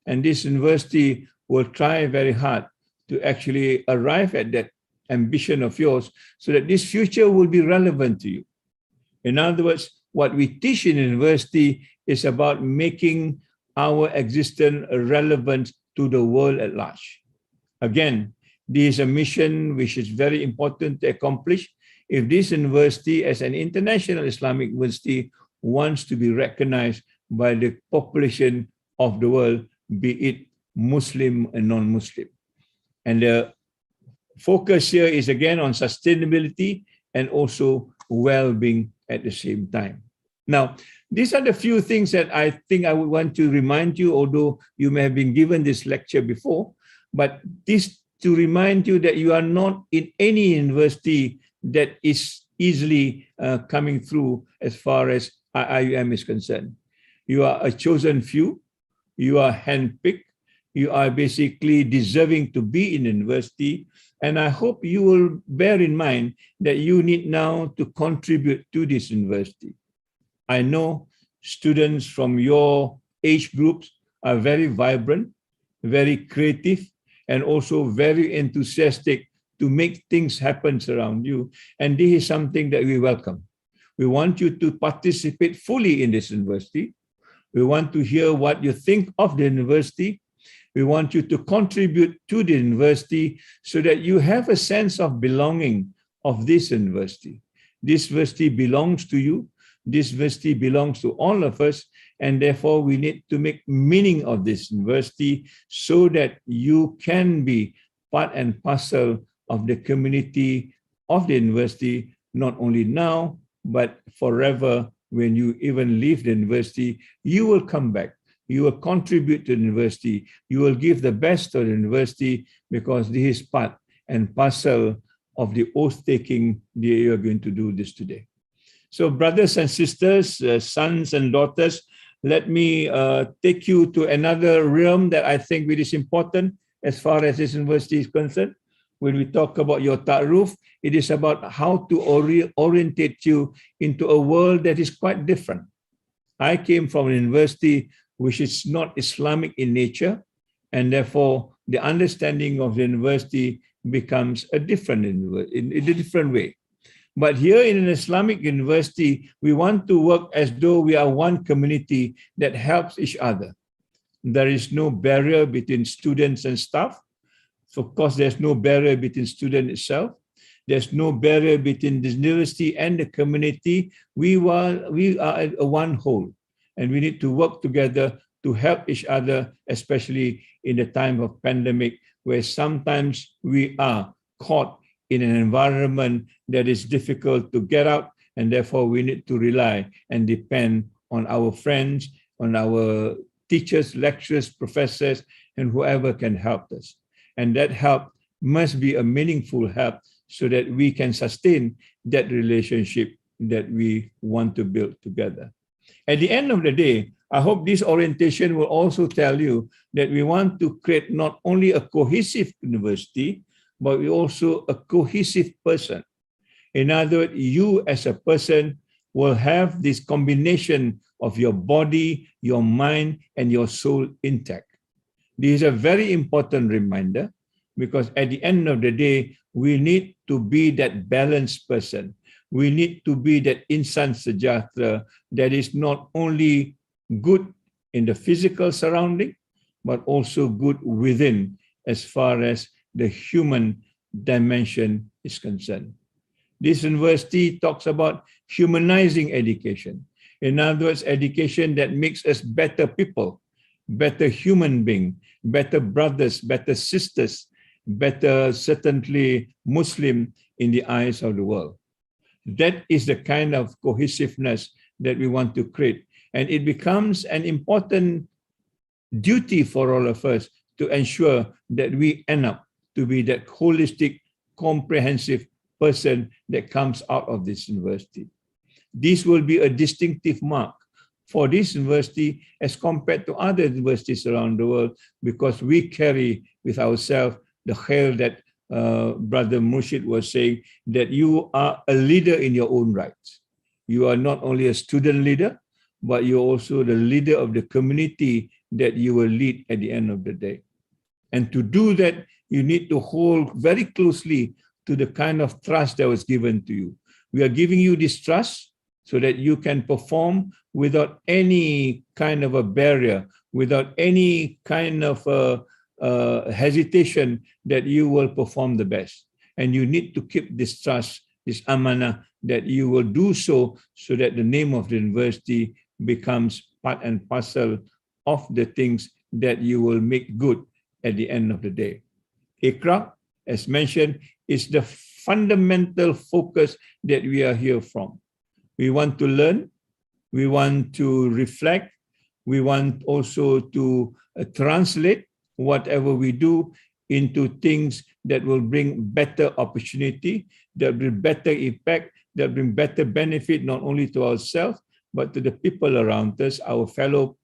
And this university will try very hard to actually arrive at that ambition of yours so that this future will be relevant to you. In other words, what we teach in university is about making our existence relevant to the world at large. Again, this is a mission which is very important to accomplish if this university, as an international Islamic university, wants to be recognized by the population of the world, be it Muslim and non-Muslim. And the focus here is again on sustainability and also well-being at the same time. Now, these are the few things that I think I would want to remind you, although you may have been given this lecture before, but this to remind you that you are not in any university that is easily coming through as far as IIUM is concerned. You are a chosen few, you are handpicked, You are basically deserving to be in university. And I hope you will bear in mind that you need now to contribute to this university. I know students from your age groups are very vibrant, very creative, and also very enthusiastic to make things happen around you. And this is something that we welcome. We want you to participate fully in this university. We want to hear what you think of the university. We want you to contribute to the university so that you have a sense of belonging of this university. This university belongs to you. This university belongs to all of us. And therefore, we need to make meaning of this university so that you can be part and parcel of the community of the university, not only now, but forever. When you even leave the university, you will come back. You will contribute to the university. You will give the best to the university because this is part and parcel of the oath-taking that you are going to do this today. So brothers and sisters, sons and daughters, let me take you to another realm that I think it is important as far as this university is concerned. When we talk about your ta'aruf, it is about how to orientate you into a world that is quite different. I came from a university which is not Islamic in nature, and therefore the understanding of the university becomes in a different way. But here in an Islamic university, we want to work as though we are one community that helps each other. There is no barrier between students and staff. So of course, there's no barrier between student itself. There's no barrier between the university and the community. We are a one whole, and we need to work together to help each other, especially in the time of pandemic, where sometimes we are caught in an environment that is difficult to get out, and therefore we need to rely and depend on our friends, on our teachers, lecturers, professors, and whoever can help us. And that help must be a meaningful help so that we can sustain that relationship that we want to build together. At the end of the day, I hope this orientation will also tell you that we want to create not only a cohesive university, but we also a cohesive person. In other words, you as a person will have this combination of your body, your mind, and your soul intact. This is a very important reminder because at the end of the day, we need to be that balanced person. We need to be that insan sejahtera that is not only good in the physical surrounding, but also good within as far as the human dimension is concerned. This university talks about humanizing education. In other words, education that makes us better people, better human beings, better brothers, better sisters, better certainly Muslim in the eyes of the world. That is the kind of cohesiveness that we want to create. And it becomes an important duty for all of us to ensure that we end up to be that holistic, comprehensive person that comes out of this university. This will be a distinctive mark for this university as compared to other universities around the world because we carry with ourselves the khair that Brother Murshid was saying, that you are a leader in your own rights. You are not only a student leader, but you're also the leader of the community that you will lead at the end of the day. And to do that, you need to hold very closely to the kind of trust that was given to you. We are giving you this trust so that you can perform without any kind of a barrier, without any kind of hesitation that you will perform the best. And you need to keep this trust, this amanah, that you will do so that the name of the university becomes part and parcel of the things that you will make good at the end of the day. Iqra, as mentioned, is the fundamental focus that we are here from. We want to learn, we want to reflect, we want also to translate whatever we do into things that will bring better opportunity, that will bring better impact, that will bring better benefit not only to ourselves, but to the people around us, our fellow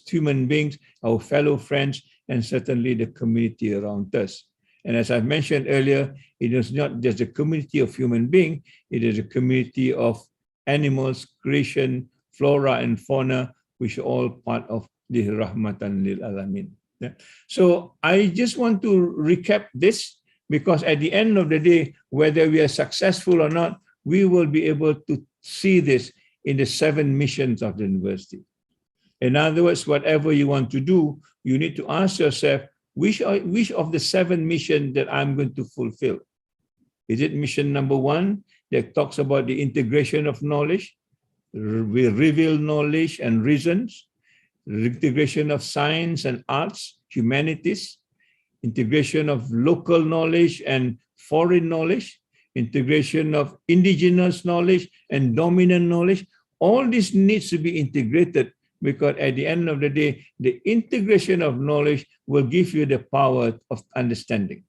human beings, our fellow friends, and certainly the community around us. And as I mentioned earlier, it is not just a community of human beings, it is a community of animals, creation, flora and fauna, which are all part of the Rahmatan lil Alamin. Yeah. So I just want to recap this, because at the end of the day, whether we are successful or not, we will be able to see this in the 7 missions of the university. In other words, whatever you want to do, you need to ask yourself, which of the 7 missions that I'm going to fulfill? Is it mission number 1 that talks about the integration of knowledge? We reveal knowledge and reasons, integration of science and arts, humanities, integration of local knowledge and foreign knowledge, integration of indigenous knowledge and dominant knowledge. All this needs to be integrated, because at the end of the day, the integration of knowledge will give you the power of understanding.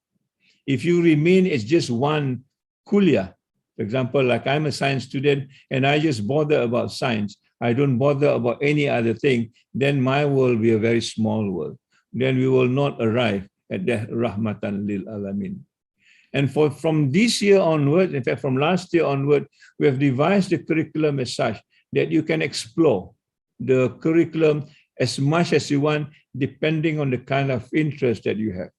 If you remain as just one kuliah, for example, like I'm a science student and I just bother about science, I don't bother about any other thing, then my world will be a very small world. Then we will not arrive at the Rahmatan lil Alamin. And from this year onward, in fact, from last year onward, we have devised a curriculum as such that you can explore the curriculum as much as you want, depending on the kind of interest that you have.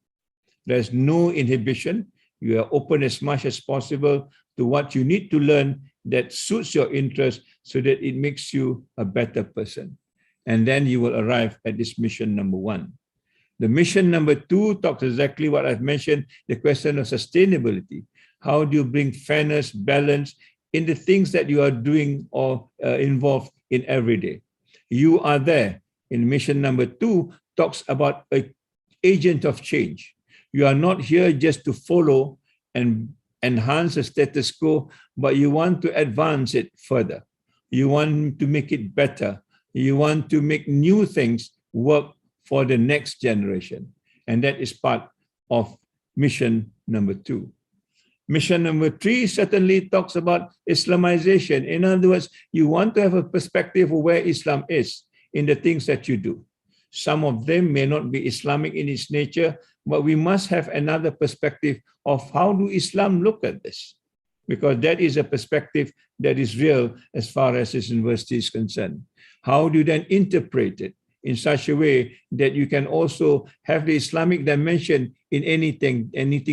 There's no inhibition. You are open as much as possible to what you need to learn that suits your interest, so that it makes you a better person. And then you will arrive at this mission number 1. The mission number 2 talks exactly what I've mentioned, the question of sustainability. How do you bring fairness, balance in the things that you are doing or involved in every day? You are there. In mission number 2 talks about an agent of change. You are not here just to follow and enhance the status quo, but you want to advance it further. You want to make it better. You want to make new things work for the next generation. And that is part of mission number 2. Mission number 3 certainly talks about Islamization. In other words, you want to have a perspective of where Islam is in the things that you do. Some of them may not be Islamic in its nature, but we must have another perspective of how do Islam look at this? Because that is a perspective that is real as far as this university is concerned. How do you then interpret it in such a way that you can also have the Islamic dimension in anything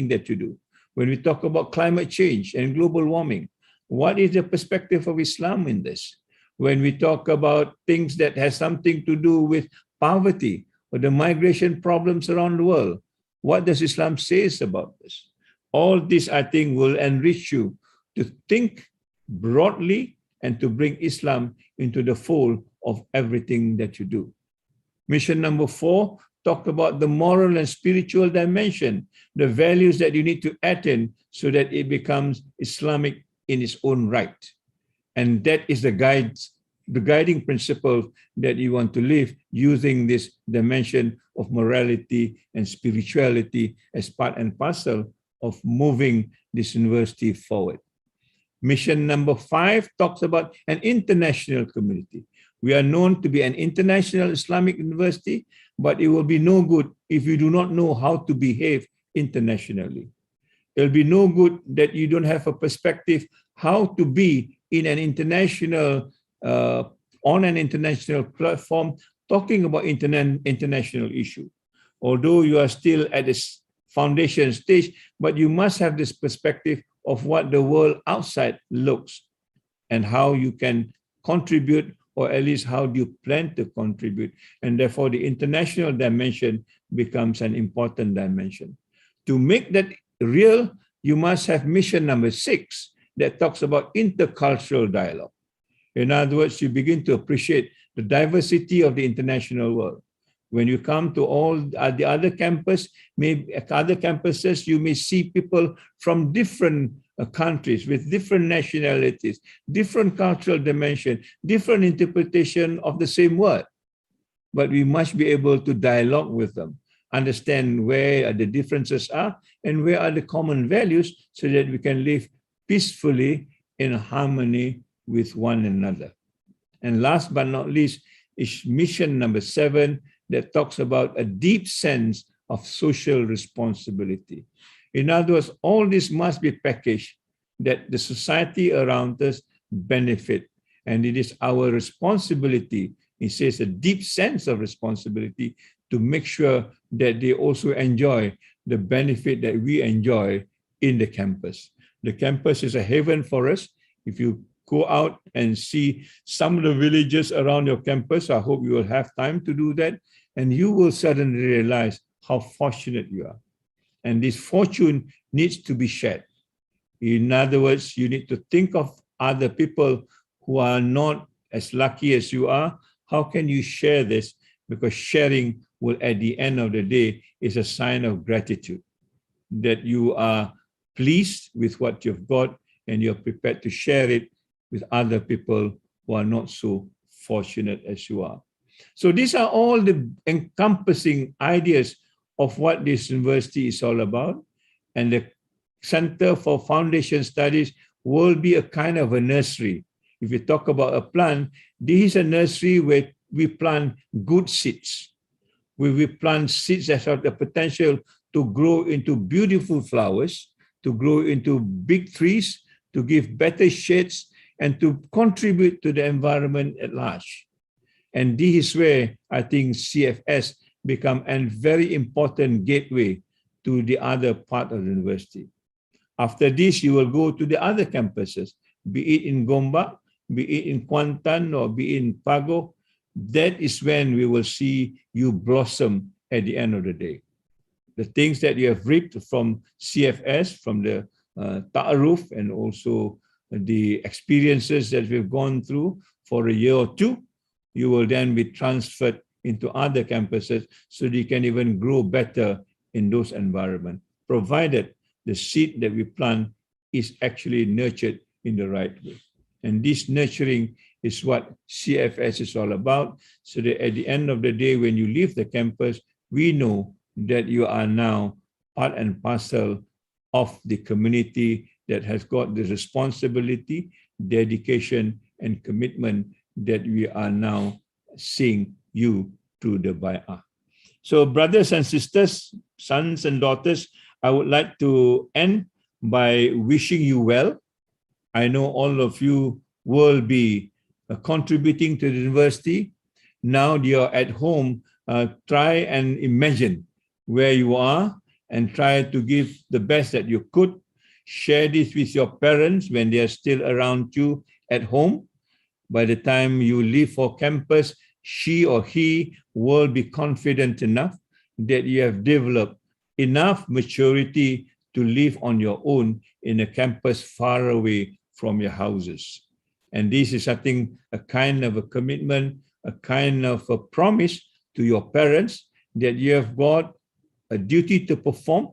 that you do? When we talk about climate change and global warming, what is the perspective of Islam in this? When we talk about things that has something to do with poverty or the migration problems around the world, what does Islam say about this? All this, I think, will enrich you to think broadly and to bring Islam into the fold of everything that you do. Mission number 4 talked about the moral and spiritual dimension, the values that you need to attain so that it becomes Islamic in its own right. And that is the guiding principle that you want to live using this dimension of morality and spirituality as part and parcel of moving this university forward. Mission number 5 talks about an international community. We are known to be an international Islamic university, but it will be no good if you do not know how to behave internationally. It will be no good that you don't have a perspective how to be in an international, on an international platform, talking about international issue. Although you are still at this foundation stage, but you must have this perspective of what the world outside looks and how you can contribute, or at least how do you plan to contribute. And therefore the international dimension becomes an important dimension. To make that real, you must have mission number 6 that talks about intercultural dialogue. In other words, you begin to appreciate the diversity of the international world. When you come to all the other campuses, you may see people from different countries with different nationalities, different cultural dimension, different interpretation of the same word. But we must be able to dialogue with them, understand where the differences are and where are the common values so that we can live peacefully in harmony with one another. And last but not least is mission number 7 that talks about a deep sense of social responsibility. In other words, all this must be packaged that the society around us benefit. And it is our responsibility, it says a deep sense of responsibility, to make sure that they also enjoy the benefit that we enjoy in the campus. The campus is a haven for us. If you go out and see some of the villages around your campus, I hope you will have time to do that, and you will suddenly realize how fortunate you are. And this fortune needs to be shared. In other words, you need to think of other people who are not as lucky as you are. How can you share this? Because sharing will, at the end of the day, is a sign of gratitude, that you are pleased with what you've got and you're prepared to share it with other people who are not so fortunate as you are. So these are all the encompassing ideas of what this university is all about. And the Center for Foundation Studies will be a kind of a nursery. If you talk about a plant, this is a nursery where we plant good seeds, where we plant seeds that have the potential to grow into beautiful flowers, to grow into big trees, to give better shades, and to contribute to the environment at large. And this is where I think CFS become a very important gateway to the other part of the university. After this, you will go to the other campuses, be it in Gombak, be it in Kuantan, or be it in Pago. That is when we will see you blossom at the end of the day. The things that you have reaped from CFS, from the Ta'aruf, and also the experiences that we've gone through for a year or two, you will then be transferred into other campuses so that you can even grow better in those environments, provided the seed that we plant is actually nurtured in the right way. And this nurturing is what CFS is all about, so that at the end of the day, when you leave the campus, we know that you are now part and parcel of the community that has got the responsibility, dedication, and commitment that we are now seeing you through the Baiah. So brothers and sisters, sons and daughters, I would like to end by wishing you well. I know all of you will be contributing to the university. Now you're at home, try and imagine where you are and try to give the best that you could. Share this with your parents when they are still around you at home. By the time you leave for campus, she or he will be confident enough that you have developed enough maturity to live on your own in a campus far away from your houses. And this is, I think, a kind of a commitment, a kind of a promise to your parents that you have got a duty to perform,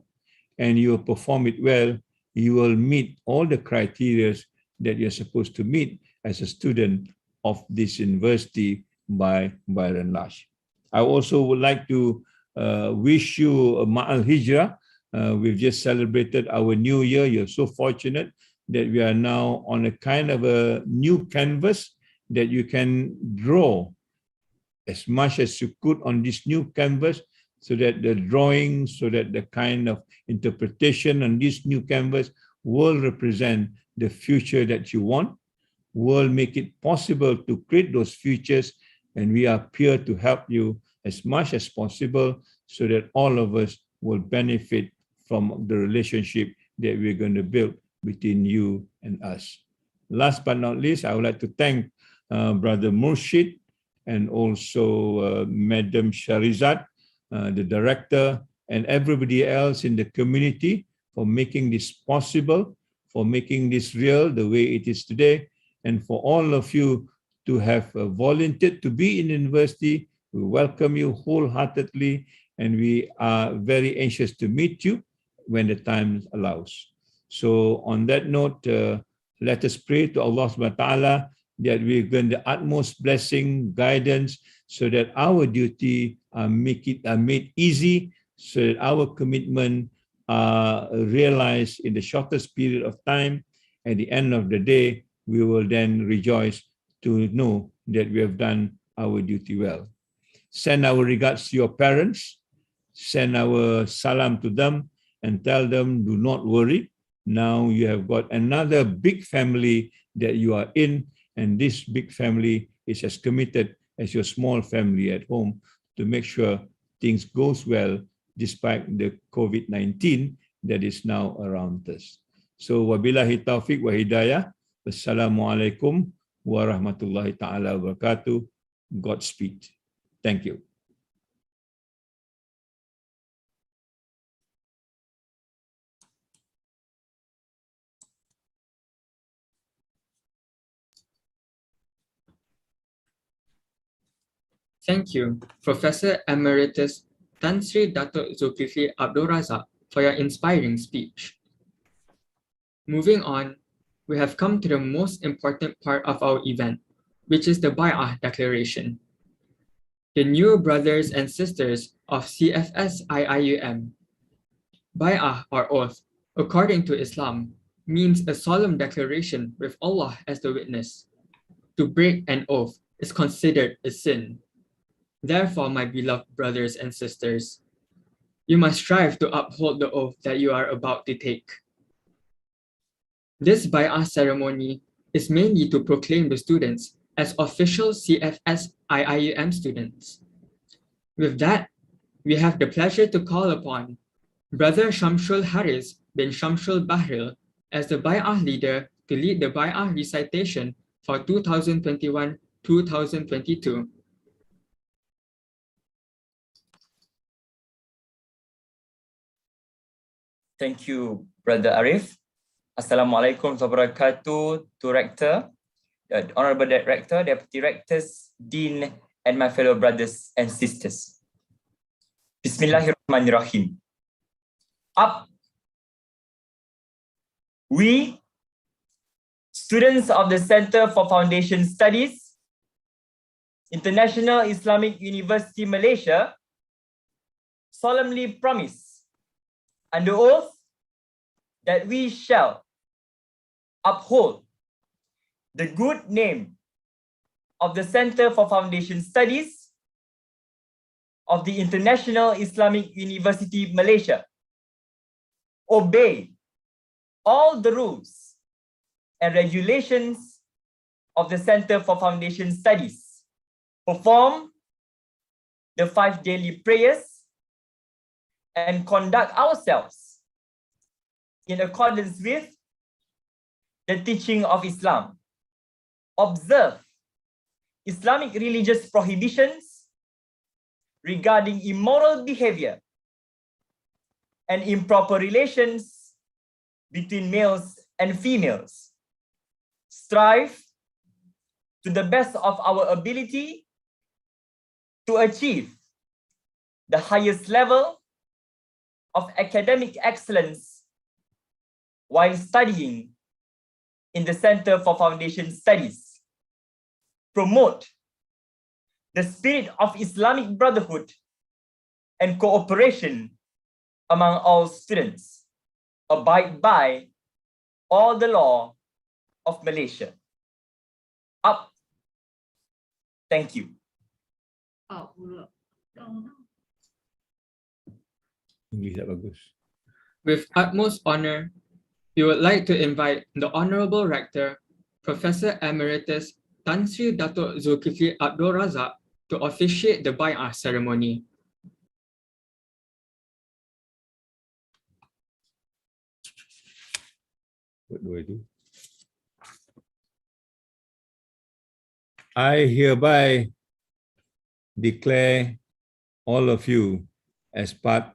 and you will perform it well. You will meet all the criteria that you're supposed to meet as a student of this university by and large. I also would like to wish you a Ma'al Hijrah. We've just celebrated our new year. You're so fortunate that we are now on a kind of a new canvas that you can draw as much as you could on this new canvas, so that the drawing, so that the kind of interpretation on this new canvas will represent the future that you want, will make it possible to create those futures, and we are here to help you as much as possible so that all of us will benefit from the relationship that we're going to build between you and us. Last but not least, I would like to thank Brother Murshid and also Madam Sharizat, the director, and everybody else in the community for making this possible, for making this real the way it is today, and for all of you to have volunteered to be in university. We welcome you wholeheartedly, and we are very anxious to meet you when the time allows. So on that note, let us pray to Allah subhanahu wa ta'ala that we gain the utmost blessing, guidance, so that our duty are made easy, so that our commitment are realized in the shortest period of time. At the end of the day, we will then rejoice to know that we have done our duty well. Send our regards to your parents, send our salam to them, and tell them, do not worry. Now you have got another big family that you are in, and this big family is as committed as your small family at home to make sure things goes well despite the COVID-19 that is now around us. So wabillahi taufiq wa hidayah. Wassalamualaikum warahmatullahi ta'ala wabarakatuh. Godspeed. Thank you. Thank you, Professor Emeritus Tan Sri Dato' Zulkifli Abdul Razak, for your inspiring speech. Moving on, we have come to the most important part of our event, which is the Baiah Declaration. The new brothers and sisters of CFS IIUM. Baiah or oath, according to Islam, means a solemn declaration with Allah as the witness. To break an oath is considered a sin. Therefore, my beloved brothers and sisters, you must strive to uphold the oath that you are about to take. This Bai'ah ceremony is mainly to proclaim the students as official CFS IIUM students. With that, we have the pleasure to call upon Brother Shamsul Haris bin Shamsul Bahril as the Bai'ah leader to lead the Bai'ah recitation for 2021-2022. Thank you, Brother Arif. Assalamualaikum warahmatullahi wabarakatuh to Rector, Honorable Director, Deputy Rectors, Dean, and my fellow brothers and sisters. Bismillahirrahmanirrahim. Up. We, students of the Center for Foundation Studies, International Islamic University Malaysia, solemnly promise under oath that we shall uphold the good name of the Center for Foundation Studies of the International Islamic University Malaysia, obey all the rules and regulations of the Center for Foundation Studies, perform the 5 daily prayers, and conduct ourselves in accordance with the teaching of Islam, observe Islamic religious prohibitions regarding immoral behavior and improper relations between males and females, strive to the best of our ability to achieve the highest level of academic excellence while studying in the Center for Foundation Studies, promote the spirit of Islamic brotherhood and cooperation among all students, abide by all the law of Malaysia. Up. Thank you. English tak bagus. With utmost honor, we would like to invite the Honorable Rector, Professor Emeritus Tan Sri Dato' Zulkifli Abdul Razak to officiate the Bai'ah ceremony. What do I do? I hereby declare all of you as part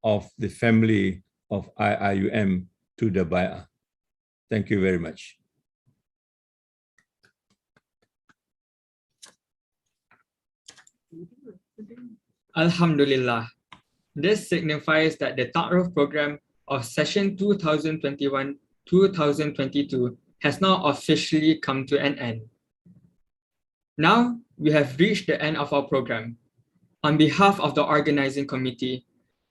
of the family of IIUM to the Bai'ah. Thank you very much. Alhamdulillah. This signifies that the Ta'aruf program of session 2021-2022 has now officially come to an end. Now, we have reached the end of our program. On behalf of the organizing committee,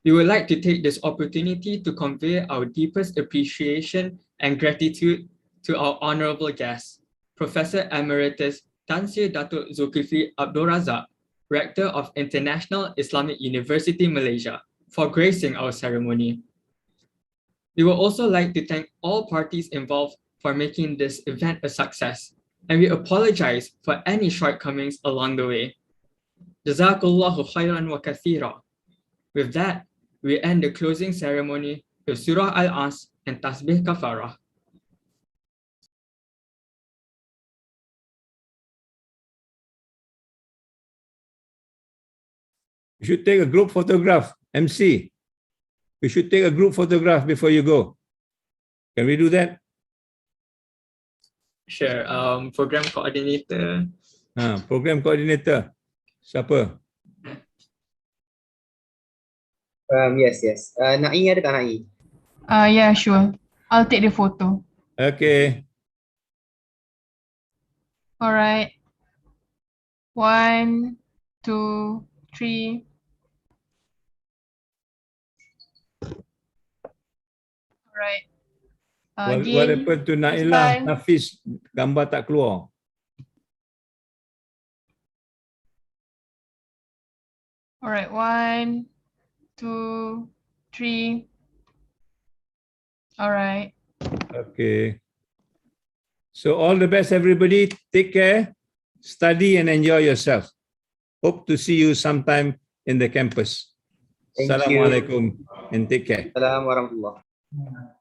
we would like to take this opportunity to convey our deepest appreciation and gratitude to our honorable guest, Professor Emeritus Tan Sri Dato' Zulkifli Abdul Razak, Rector of International Islamic University Malaysia, for gracing our ceremony. We would also like to thank all parties involved for making this event a success, and we apologize for any shortcomings along the way. Jazakallahu khairan wa kathira. With that, we end the closing ceremony with Surah Al-As and Tasbih Kafarah. You should take a group photograph, MC. We should take a group photograph before you go. Can we do that? Sure. Program coordinator. Program coordinator. Siapa? Yes. Nai ada tak Nai? Yeah, sure. I'll take the photo. Okay. All right. 1, 2, 3. All right. What happened to Nailah? Hafiz, gambar tak keluar. All right. 1, 2, 3. All right. Okay. So all the best, everybody. Take care, study and enjoy yourself. Hope to see you sometime in the campus. Thank you. Assalamualaikum and take care. Assalamualaikum warahmatullahi wabarakatuh.